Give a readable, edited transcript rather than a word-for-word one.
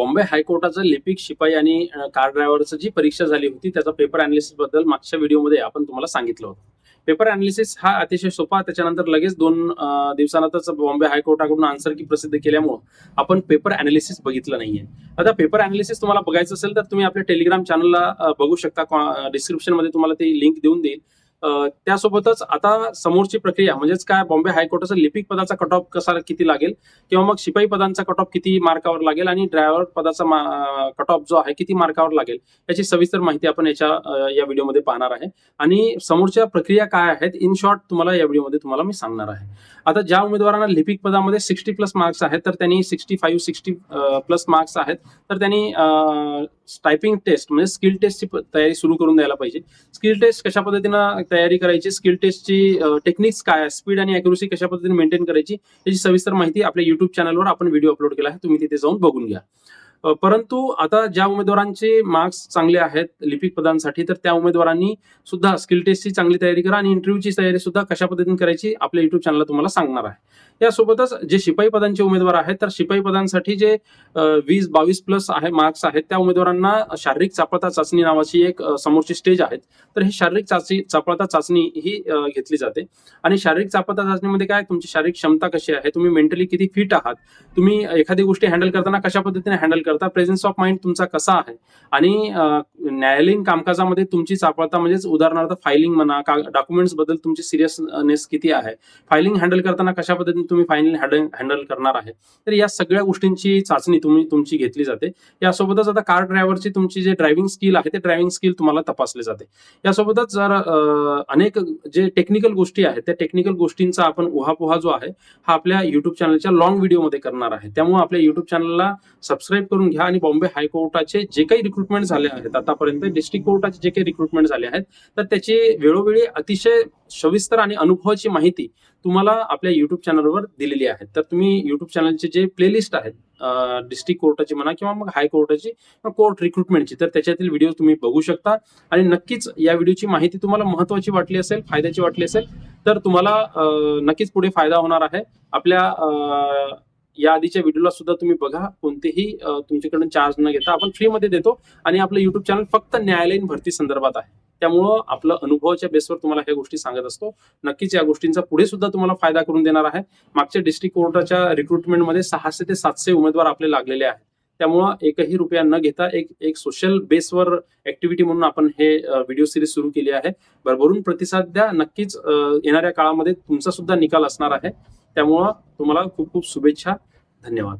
बॉम्बे हायकोर्टाचं लिपिक शिपाई आणि कार ड्रायव्हरची जी परीक्षा झाली होती त्याचा पेपर अनालिसिस बद्दल मागच्या व्हिडिओमध्ये आपण तुम्हाला सांगितलं होतं. पेपर अनालिसिस हा अतिशय सोपा, त्याच्यानंतर लगेच 2 दिवसानंतरच बॉम्बे हायकोर्टाकडून आन्सर की प्रसिद्ध केल्यामुळे आपण पेपर अनालिसिस बघितलं नाहीये. आता पेपर अनालिसिस तुम्हाला बघायचं असेल तर तुम्ही आपल्या टेलिग्राम चॅनलला बघू शकता. डिस्क्रिप्शन मध्ये तुम्हाला ती लिंक देऊन देईल. त्यासोबतच आता समोरची प्रक्रिया म्हणजेच काय, बॉम्बे हायकोर्टाचा लिपिक पदाचा कट ऑफ कसा किती लागेल किंवा मग शिपाई पदांचा कट ऑफ किती मार्कावर लागेल आणि ड्रायव्हर पदाचा कट ऑफ जो आहे किती मार्कावर लागेल याची सविस्तर माहिती आपण या व्हिडिओमध्ये पाहणार आहे. आणि समोरच्या प्रक्रिया काय आहेत इन शॉर्ट तुम्हाला या व्हिडिओमध्ये तुम्हाला मी सांगणार आहे. आता ज्या उमेदवारांना लिपिक पदामध्ये 60+ मार्क्स आहेत तर त्यांनी 60 मार्क्स आहेत तर त्यांनी टायपिंग टेस्ट म्हणजे स्किल टेस्टची तयारी सुरू करून द्यायला पाहिजे. स्किल टेस्ट कशा पद्धतीनं तयारी करायची, स्किल टेस्टची टेक्निक्स काय, स्पीड आणि अॅक्युरसी कशा पद्धतीने मेंटेन करायची याची सविस्तर माहिती आपल्या युट्यूब चॅनलवर आपण व्हिडिओ अपलोड केला आहे, तुम्ही तिथे जाऊन बघून घ्या. परंतु आता ज्या उमेदवारांचे मार्क्स चांगले आहेत लिपिक पदांसाठी तर त्या उमेदवारांनी सुद्धा स्किल टेस्टची चांगली तयारी करा आणि इंटरव्ह्यूची तयारी सुद्धा कशा पद्धतीने करायची आपल्या युट्यूब चॅनलला तुम्हाला सांगणार आहे. यासोबतच जे शिपाई पदांचे उमेदवार आहेत तर शिपाई पदांसाठी जे 20-22+ आहे मार्क्स आहेत त्या उमेदवारांना शारीरिक चापळता चाचणी नावाची एक समोरची स्टेज आहे. तर ही शारीरिक चापळता चाचणी ही घेतली जाते. आणि शारीरिक चापळता चाचणीमध्ये काय, तुमची शारीरिक क्षमता कशी आहे, तुम्ही मेंटली किती फिट आहात, तुम्ही एखादी गोष्टी हँडल करताना कशा पद्धतीने हँडल करता, प्रेझेन्स ऑफ माइंड तुमचा कसा आहे आणि न्यायालयीन कामकाजामध्ये तुमची चापळता म्हणजेच उदाहरणार्थ फायलिंग म्हणा, डॉक्युमेंट्स बद्दल तुमची सिरियसनेस किती आहे, फायलिंग हँडल करताना कशा पद्धतीने तुम्ही फायनल हँडल करणार आहे. तर या सगळ्या गोष्टींची चाचणी तुमची घेतली जाते. यासोबतच आता कार ड्रायव्हरची तुमची जे ड्रायव्हिंग स्किल आहे ते ड्रायव्हिंग स्किल तुम्हाला तपासले जाते. यासोबतच जर अनेक जे टेक्निकल गोष्टी आहेत त्या टेक्निकल गोष्टींचा आपण उहापोहा जो आहे हा आपल्या युट्यूब चॅनलच्या लॉंग व्हिडिओमध्ये करणार आहे. त्यामुळे आपल्या युट्यूब चॅनलला सबस्क्राईब करून घ्या आणि बॉम्बे हायकोर्टाचे जे काही रिक्रुटमेंट झाले आहेत आतापर्यंत, डिस्ट्रिक्ट कोर्टाचे जे काही रिक्रुटमेंट झाले आहेत तर त्याची वेळोवेळी अतिशय सविस्तर आणि अनुभवाची माहिती तुम्हाला आपल्या युट्यूब चॅनलवर दिलेली आहे. तर तुम्ही युट्यूब चॅनलचे जे प्लेलिस्ट आहेत डिस्ट्रिक्ट कोर्टाची म्हणा किंवा मग हायकोर्टाची कोर्ट रिक्रुटमेंटची, तर त्याच्यातील व्हिडिओ तुम्ही बघू शकता. आणि नक्कीच या व्हिडिओची माहिती तुम्हाला महत्वाची वाटली असेल, फायद्याची वाटली असेल तर तुम्हाला नक्कीच पुढे फायदा होणार आहे. आपल्या या आधीच्या व्हिडिओला सुद्धा तुम्ही बघा, कोणतेही तुमच्याकडून चार्ज न घेता आपण फ्रीमध्ये देतो. आणि आपलं युट्यूब चॅनल फक्त न्यायालयीन भरती संदर्भात आहे, त्यामुळं आपलं अनुभवाच्या बेसवर तुम्हाला ह्या गोष्टी सांगत असतो. नक्कीच या गोष्टींचा पुढे सुद्धा तुम्हाला फायदा करून देणार आहे. मागच्या डिस्ट्रिक्ट कोर्टाच्या रिक्रुटमेंटमध्ये 600 ते 700 उमेदवार आपले लागलेले आहेत. त्यामुळं एकही रुपया न घेता एक सोशल बेसवर ऍक्टिव्हिटी म्हणून आपण हे व्हिडिओ सिरीज सुरू केली आहे. भरभरून प्रतिसाद द्या. नक्कीच येणाऱ्या काळामध्ये तुमचा सुद्धा निकाल असणार आहे. त्यामुळं तुम्हाला खूप खूप शुभेच्छा. धन्यवाद.